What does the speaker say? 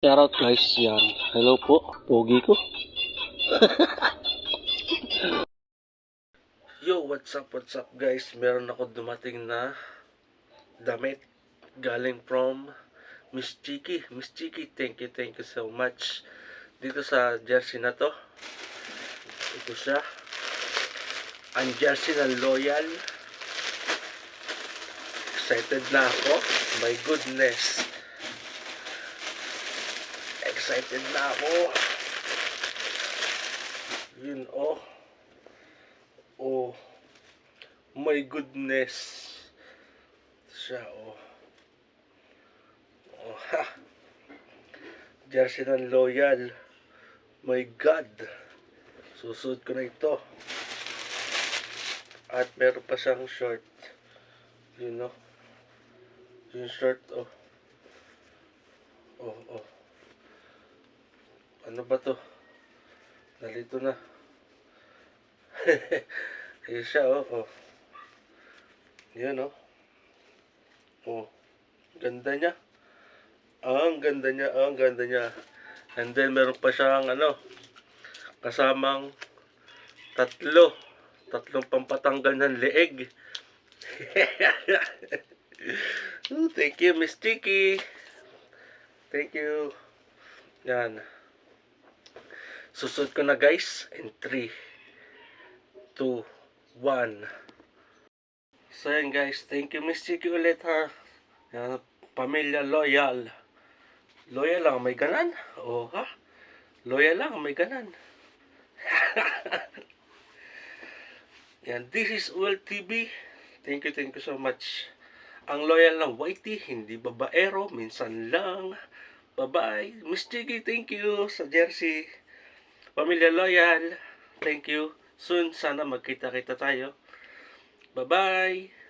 Shoutout guys, yan. Hello po, pogi ko. Yo, what's up guys? Meron ako dumating na damit galing from Miss Chiki. Miss Chiki, thank you so much. Dito sa jersey na to. Ito siya. Ang jersey ng Loyal. Excited na ako. My goodness. Excited na ako. Yun oh. Oh. My goodness. Siya oh. Oh ha. Jersey ng Loyal. My God. Susuot ko na ito. At meron pa siyang short. You know. Yung short oh. Oh. Ano ba to? Nalito na. Ayun siya oh. Yun oh. Oh. Ganda niya. Ang ganda niya. And then meron pa siyang kasamang tatlong pampatanggal ng leeg. Thank you, Miss Chiki. Thank you. Yan. Susud ko na guys in 3, 2, 1. So yan guys, thank you Miss Chiki ulit ha. Yan, pamilya Loyal. Loyal lang may ganan. Oh ha. Loyal lang may ganan. Yan, this is World TV. Thank you so much. Ang loyal ng Whitey, hindi babaero, minsan lang. Bye-bye. Miss Chiki, thank you sa jersey. Pamilya Loyal, thank you. Soon, sana magkita-kita tayo. Bye-bye.